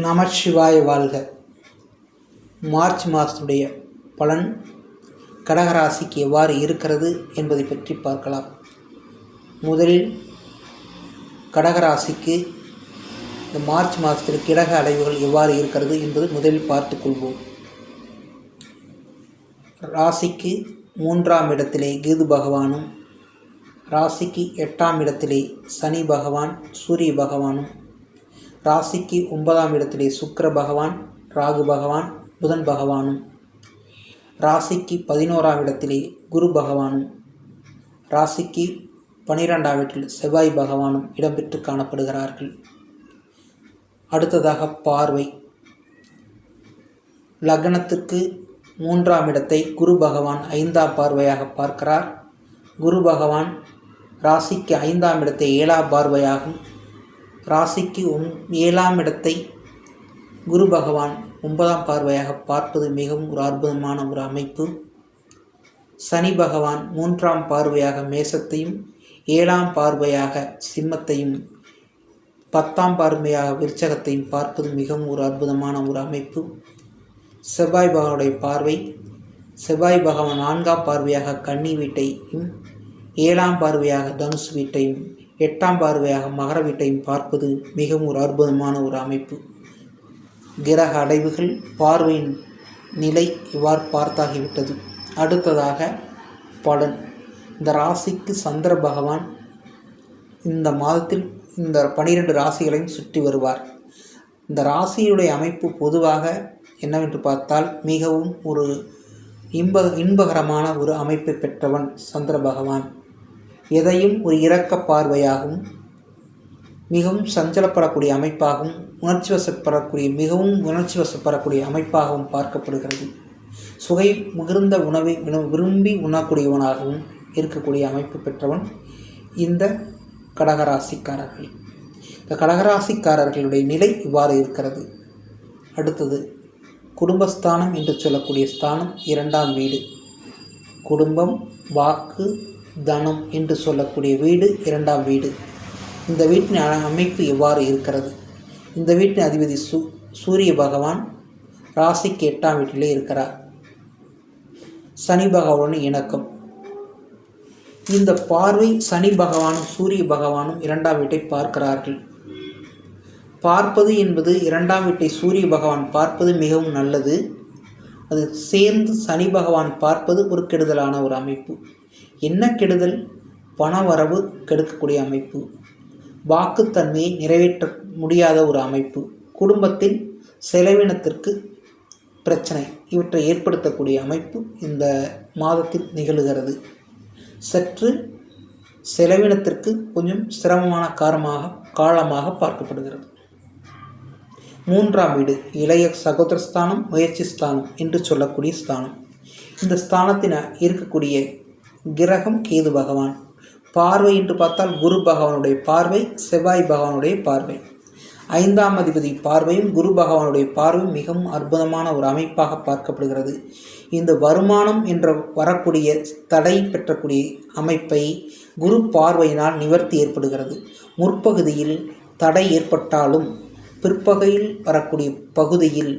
நமசிவாய வாழ்க. மார்ச் மாதத்துடைய பலன் கடகராசிக்கு எவ்வாறு இருக்கிறது என்பதை பற்றி பார்க்கலாம். முதலில் கடகராசிக்கு இந்த மார்ச் மாதத்தில் கிரக அடைவுகள் எவ்வாறு இருக்கிறது என்பது முதலில் பார்த்து கொள்வோம். ராசிக்கு 3ஆம் இடத்திலே கேது பகவானும், ராசிக்கு 8ஆம் இடத்திலே சனி பகவான் சூரிய பகவானும், ராசிக்கு 9ஆம் இடத்திலே சுக்கிர பகவான் ராகு பகவான் புதன் பகவானும், ராசிக்கு 11ஆம் இடத்திலே குரு பகவானும், ராசிக்கு 12ஆம் இடத்தில் செவ்வாய் பகவானும் இடம்பெற்று காணப்படுகிறார்கள். அடுத்ததாக பார்வை. லக்னத்துக்கு 3ஆம் இடத்தை குரு பகவான் 5ஆம் பார்வையாக பார்க்கிறார். குரு பகவான் ராசிக்கு 5ஆம் இடத்தை 7ஆம் பார்வையாகும். ராசிக்கு 7ஆம் இடத்தை குரு பகவான் 9ஆம் பார்வையாக பார்ப்பது மிகவும் ஒரு அற்புதமான ஒரு அமைப்பு. சனி பகவான் 3ஆம் பார்வையாக மேசத்தையும், 7ஆம் பார்வையாக சிம்மத்தையும், 10ஆம் பார்வையாக விருச்சகத்தையும் பார்ப்பது மிகவும் ஒரு அற்புதமான ஒரு அமைப்பு. செவ்வாய் பகவானுடைய பார்வை, செவ்வாய் பகவான் 4ஆம் பார்வையாக கன்னி வீட்டையும், 7ஆம் பார்வையாக தனுசு வீட்டையும், 8ஆம் பார்வையாக மகர வீட்டையும் பார்ப்பது மிகவும் ஒரு அற்புதமான ஒரு அமைப்பு. கிரக அடைவுகள் பார்வையின் நிலை இவ்வாறு பார்த்தாகிவிட்டது. அடுத்ததாக பலன். இந்த ராசிக்கு சந்திர பகவான் இந்த மாதத்தில் இந்த 12 ராசிகளையும் சுற்றி வருவார். இந்த ராசியுடைய அமைப்பு பொதுவாக என்னவென்று பார்த்தால் மிகவும் ஒரு இன்பகரமான ஒரு அமைப்பை பெற்றவன் சந்திர பகவான். எதையும் ஒரு இரக்க பார்வையாகவும், மிகவும் சஞ்சலப்படக்கூடிய அமைப்பாகவும், மிகவும் உணர்ச்சி வசப்படக்கூடிய அமைப்பாகவும் பார்க்கப்படுகிறது. சுவை மிகுந்த உணவை விரும்பி உண்ணக்கூடியவனாகவும் இருக்கக்கூடிய அமைப்பு பெற்றவன் இந்த கடகராசிக்காரர்கள். இந்த கடகராசிக்காரர்களுடைய நிலை இவ்வாறு இருக்கிறது. அடுத்தது குடும்பஸ்தானம் என்று சொல்லக்கூடிய ஸ்தானம் 2ஆம் வீடு. குடும்பம், வாக்கு, தனம் என்று சொல்லக்கூடிய வீடு 2ஆம் வீடு. இந்த வீட்டின் அமைப்பு எவ்வாறு இருக்கிறது? இந்த வீட்டின் அதிபதி சூரிய பகவான் ராசிக்கு 8ஆம் வீட்டிலே இருக்கிறார். சனி பகவானுடன் இணக்கம். இந்த பார்வை சனி பகவானும் சூரிய பகவானும் 2ஆம் வீட்டை பார்க்கிறார்கள். பார்ப்பது என்பது 2ஆம் வீட்டை சூரிய பகவான் பார்ப்பது மிகவும் நல்லது. அது சேர்ந்து சனி பகவான் பார்ப்பது ஒரு கெடுதலான ஒரு அமைப்பு. என்ன கெடுதல்? பணவரவு கெடுக்கக்கூடிய அமைப்பு, வாக்குத்தன்மையை நிறைவேற்ற முடியாத ஒரு அமைப்பு, குடும்பத்தில் செலவினத்திற்கு பிரச்சனை, இவற்றை ஏற்படுத்தக்கூடிய அமைப்பு இந்த மாதத்தில் நிகழ்கிறது. சற்று செலவினத்திற்கு கொஞ்சம் சிரமமான காலமாக பார்க்கப்படுகிறது. 3ஆம் வீடு இளைய சகோதர ஸ்தானம், முயற்சி ஸ்தானம் என்று சொல்லக்கூடிய ஸ்தானம். இந்த ஸ்தானத்தின் இருக்கக்கூடிய கிரகம் கேது பகவான். பார்வை என்று பார்த்தால் குரு பகவானுடைய பார்வை, செவ்வாய் பகவானுடைய பார்வை, 5ஆம் அதிபதி பார்வையும் குரு பகவானுடைய பார்வையும் மிகவும் அற்புதமான ஒரு அமைப்பாக பார்க்கப்படுகிறது. இந்த வருமானம் என்ற வரக்கூடிய தடை பெற்றக்கூடிய அமைப்பை குரு பார்வையினால் நிவர்த்தி ஏற்படுகிறது. முற்பகுதியில் தடை ஏற்பட்டாலும் பிற்பகுதியில் வரக்கூடிய பகுதியில்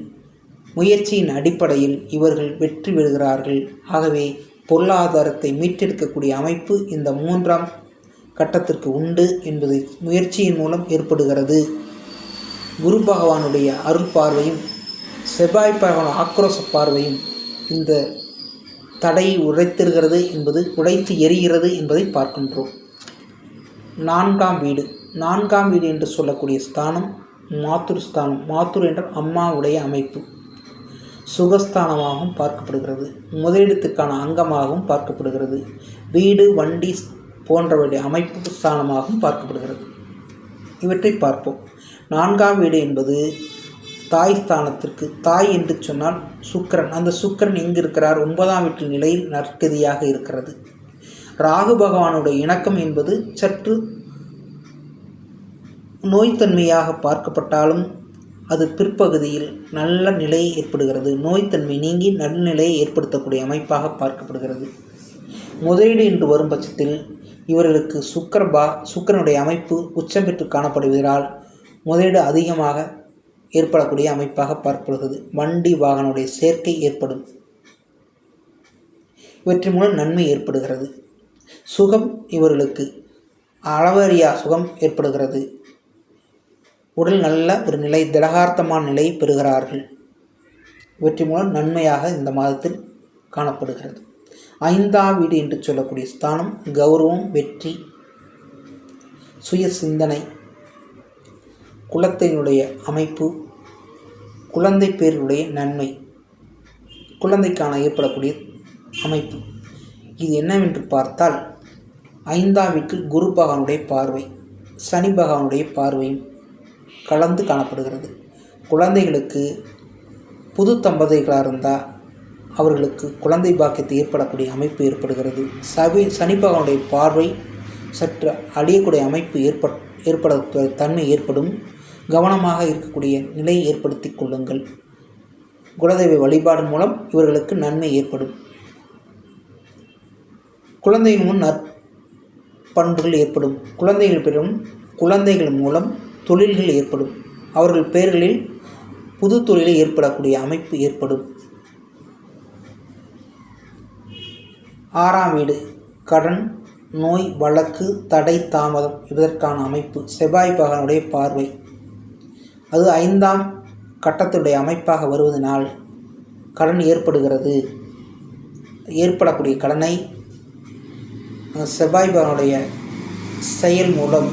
முயற்சியின் அடிப்படையில் இவர்கள் வெற்றி பெறுகிறார்கள். ஆகவே பொருளாதாரத்தை மீட்டெடுக்கக்கூடிய அமைப்பு இந்த 3ஆம் கட்டத்திற்கு உண்டு என்பது முயற்சியின் மூலம் ஏற்படுகிறது. குரு பகவானுடைய அருள் பார்வையும் செவ்வாய் பகவான் ஆக்ரோஷ பார்வையும் இந்த தடையை உடைத்திருக்கிறது என்பது, உடைத்து எரிகிறது என்பதை பார்க்கின்றோம். 4ஆம் வீடு. 4ஆம் வீடு என்று சொல்லக்கூடிய ஸ்தானம் மாத்துர் ஸ்தானம். மாத்துர் என்ற அம்மாவுடைய அமைப்பு சுகஸ்தானமாகவும் பார்க்கப்படுகிறது. முதலீடுக்கான அங்கமாகவும் பார்க்கப்படுகிறது. வீடு, வண்டி போன்றவற்றை அமைப்பு ஸ்தானமாகவும் பார்க்கப்படுகிறது. இவற்றை பார்ப்போம். 4ஆம் வீடு என்பது தாய் ஸ்தானத்திற்கு, தாய் என்று சொன்னால் சுக்கிரன். அந்த சுக்கிரன் எங்கு இருக்கிறார்? 9ஆம் வீட்டில் நிலையில் நற்கதியாக இருக்கிறது. ராகு பகவானுடைய இணக்கம் என்பது சற்று நோய்த்தன்மையாக பார்க்கப்பட்டாலும் அது பிற்பகுதியில் நல்ல நிலையை ஏற்படுகிறது. நோய்த்தன்மை நீங்கி நல்நிலையை ஏற்படுத்தக்கூடிய அமைப்பாக பார்க்கப்படுகிறது. முதலீடு என்று வரும் பட்சத்தில் இவர்களுக்கு சுக்கிரனுடைய அமைப்பு உச்சம் பெற்று காணப்படுவதால் முதலீடு அதிகமாக ஏற்படக்கூடிய அமைப்பாக பார்க்கப்படுகிறது. வண்டி வாகனங்களுடைய சேர்க்கை ஏற்படும். இவற்றின் மூலம் நன்மை ஏற்படுகிறது. சுகம் இவர்களுக்கு அளவறியா சுகம் ஏற்படுகிறது. உடல் நல்ல ஒரு நிலை, திடகார்த்தமான நிலையை பெறுகிறார்கள். இவற்றின் மூலம் நன்மையாக இந்த மாதத்தில் காணப்படுகிறது. 5ஆம் வீடு என்று சொல்லக்கூடிய ஸ்தானம் கௌரவம், வெற்றி, சுய சிந்தனை, குலத்தினுடைய அமைப்பு, குழந்தை பேருடைய நன்மை, குழந்தைக்கான ஏற்படக்கூடிய அமைப்பு. இது என்னவென்று பார்த்தால் 5ஆம் வீட்டில் குரு பகவானுடைய பார்வை, சனி பகவானுடைய பார்வையும் கலந்து காணப்படுகிறது. குழந்தைகளுக்கு புது தம்பதிகளாக இருந்தால் அவர்களுக்கு குழந்தை பாக்கியத்தை ஏற்படக்கூடிய அமைப்பு ஏற்படுகிறது. சனி பகவானுடைய பார்வை சற்று அழியக்கூடிய அமைப்பு ஏற்பட தன்மை ஏற்படும். கவனமாக இருக்கக்கூடிய நிலையை ஏற்படுத்தி கொள்ளுங்கள். குலதெய்வ வழிபாடு மூலம் இவர்களுக்கு நன்மை ஏற்படும். குழந்தையின் முன் நற்பண்புகள் ஏற்படும். குழந்தைகள் மூலம் தொழில்கள் ஏற்படும். அவர்கள் பெயர்களில் புது தொழிலை ஏற்படக்கூடிய அமைப்பு ஏற்படும். 6ஆம் வீடு கடன், நோய், வழக்கு, தடை, தாமதம் இதற்கான அமைப்பு. செவ்வாய் பகவானுடைய பார்வை அது 5ஆம் கட்டத்துடைய அமைப்பாக வருவதனால் கடன் ஏற்படுகிறது. ஏற்படக்கூடிய கடனை செவ்வாய் பகவானுடைய செயல் மூலம்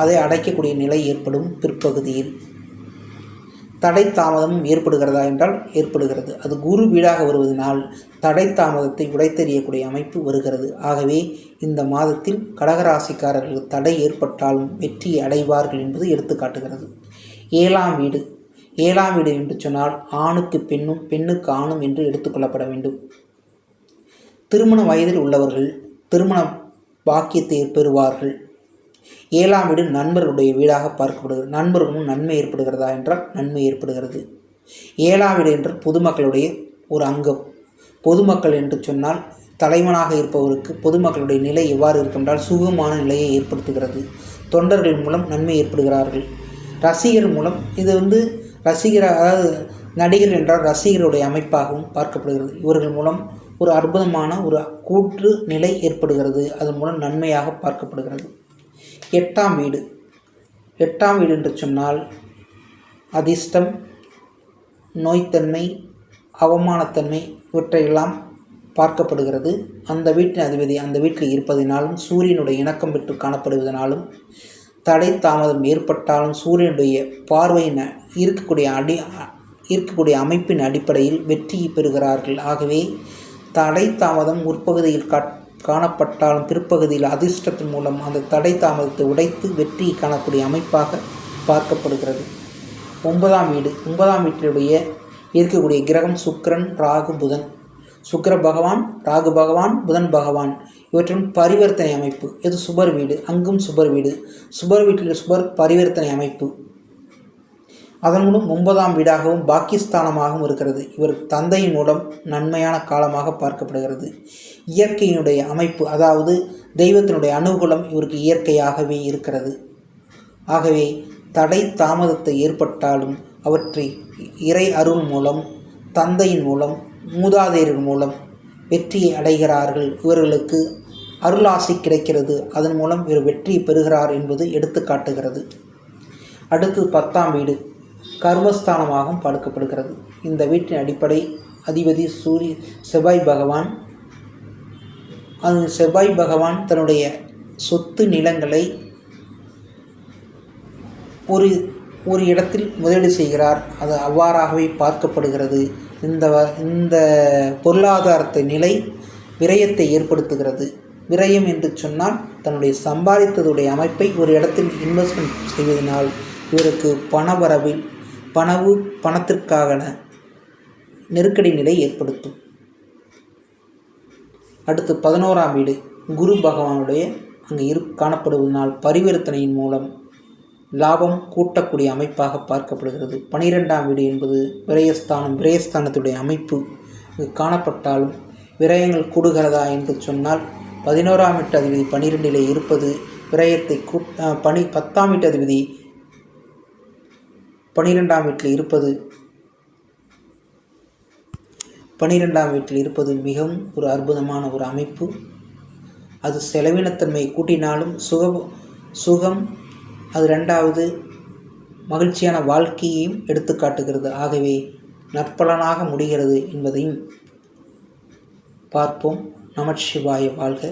அதை அடைக்கக்கூடிய நிலை ஏற்படும். பிற்பகுதியில் தடை தாமதமும் ஏற்படுகிறதா என்றால் ஏற்படுகிறது. அது குரு வீடாக வருவதனால் தடை தாமதத்தை உடைத்தெறியக்கூடிய அமைப்பு வருகிறது. ஆகவே இந்த மாதத்தில் கடகராசிக்காரர்களுக்கு தடை ஏற்பட்டாலும் வெற்றி அடைவார்கள் என்பது எடுத்துக்காட்டுகிறது. 7ஆம் வீடு என்று சொன்னால் ஆணுக்கு பெண்ணும், பெண்ணுக்கு ஆணும் என்று எடுத்துக்கொள்ளப்பட வேண்டும். திருமண வயதில் உள்ளவர்கள் திருமண பாக்கியத்தை பெறுவார்கள். 7ஆம் வீடு நண்பர்களுடைய வீடாக பார்க்கப்படுகிறது. நண்பர்களும் நன்மை ஏற்படுகிறதா என்றால் நன்மை ஏற்படுகிறது. 7ஆம் வீடு என்று பொதுமக்களுடைய ஒரு அங்கம். பொதுமக்கள் என்று சொன்னால் தலைவனாக இருப்பவருக்கு பொதுமக்களுடைய நிலை எவ்வாறு இருக்கின்றால் சுகமான நிலையை ஏற்படுத்துகிறது. தொண்டர்கள் மூலம் நன்மை ஏற்படுகிறார்கள். ரசிகர் மூலம் இது ரசிகர், அதாவது நடிகர் என்றால் ரசிகருடைய அமைப்பாகவும் பார்க்கப்படுகிறது. இவர்கள் மூலம் ஒரு அற்புதமான ஒரு கூற்று நிலை ஏற்படுகிறது. அதன் மூலம் நன்மையாக பார்க்கப்படுகிறது. 8ஆம் வீடு என்று சொன்னால் அதிர்ஷ்டம், நோய்த்தன்மை, அவமானத்தன்மை இவற்றையெல்லாம் பார்க்கப்படுகிறது. அந்த வீட்டின் அதிபதி அந்த வீட்டில் இருப்பதினாலும் சூரியனுடைய இணக்கம் பெற்று காணப்படுவதனாலும் தடை தாமதம் ஏற்பட்டாலும் சூரியனுடைய பார்வையின் இருக்கக்கூடிய அமைப்பின் அடிப்படையில் வெற்றியை பெறுகிறார்கள். ஆகவே தடை தாமதம் முற்பகுதியில் காணப்பட்டாலும் பிற்பகுதியில் அதிர்ஷ்டத்தின் மூலம் அந்த தடை தாமதத்தை உடைத்து வெற்றியை காணக்கூடிய அமைப்பாக பார்க்கப்படுகிறது. 9ஆம் வீட்டிலுடைய இருக்கக்கூடிய கிரகம் சுக்கிரன், ராகு, புதன். சுக்கிர பகவான், ராகு பகவான், புதன் பகவான் இவற்றின் பரிவர்த்தனை அமைப்பு. இது சுபர் வீடு, அங்கும் சுபர் வீடு. சுபர் வீட்டில் சுபர் பரிவர்த்தனை அமைப்பு. அதன் மூலம் 9ஆம் வீடாகவும் பாக்கியஸ்தானமாகவும் இருக்கிறது. இவர் தந்தையின் மூலம் நன்மையான காலமாக பார்க்கப்படுகிறது. இயற்கையினுடைய அமைப்பு, அதாவது தெய்வத்தினுடைய அனுகூலம் இவருக்கு இயற்கையாகவே இருக்கிறது. ஆகவே தடை தாமதத்தை ஏற்பட்டாலும் அவற்றை இறை அருள் மூலம், தந்தையின் மூலம், மூதாதையர்கள் மூலம் வெற்றியை அடைகிறார்கள். இவர்களுக்கு அருளாசி கிடைக்கிறது. அதன் மூலம் இவர் வெற்றியை பெறுகிறார் என்பது எடுத்துக்காட்டுகிறது. அடுத்து 10ஆம் வீடு கர்மஸ்தானமாகவும் பார்க்கப்படுகிறது. இந்த வீட்டின் அடிப்படை அதிபதி செவ்வாய் பகவான். செவ்வாய் பகவான் தன்னுடைய சொத்து நிலங்களை ஒரு இடத்தில் முதலீடு செய்கிறார். அது அவ்வாறாகவே பார்க்கப்படுகிறது. இந்த பொருளாதாரத்தை நிலை விரயத்தை ஏற்படுத்துகிறது. விரயம் என்று சொன்னால் தன்னுடைய சம்பாதித்ததுடைய அமைப்பை ஒரு இடத்தில் இன்வெஸ்ட்மெண்ட் செய்வதனால் இவருக்கு பணவரவில் பணத்திற்கான நெருக்கடி நிலை ஏற்படுத்தும். அடுத்து 11ஆம் வீடு குரு பகவானுடைய அங்கு காணப்படுவதனால் பரிவர்த்தனையின் மூலம் லாபம் கூட்டக்கூடிய அமைப்பாக பார்க்கப்படுகிறது. 12ஆம் வீடு என்பது விரயஸ்தானத்துடைய அமைப்பு. இங்கு காணப்பட்டாலும் விரயங்கள் கூடுகிறதா என்று சொன்னால் 11ஆம் வீட்டு அதிபதி 12இலே இருப்பது விரயத்தை 10ஆம் வீட்டு அதிபதி 12ஆம் வீட்டில் இருப்பது மிகவும் ஒரு அற்புதமான ஒரு அமைப்பு. அது செலவினத்தன்மை கூட்டினாலும் சுகம் அது 2வது மகிழ்ச்சியான வாழ்க்கையையும் எடுத்து காட்டுகிறது. ஆகவே நற்பலனாக முடிகிறது என்பதையும் பார்ப்போம். நமச்சிவாய வாழ்க.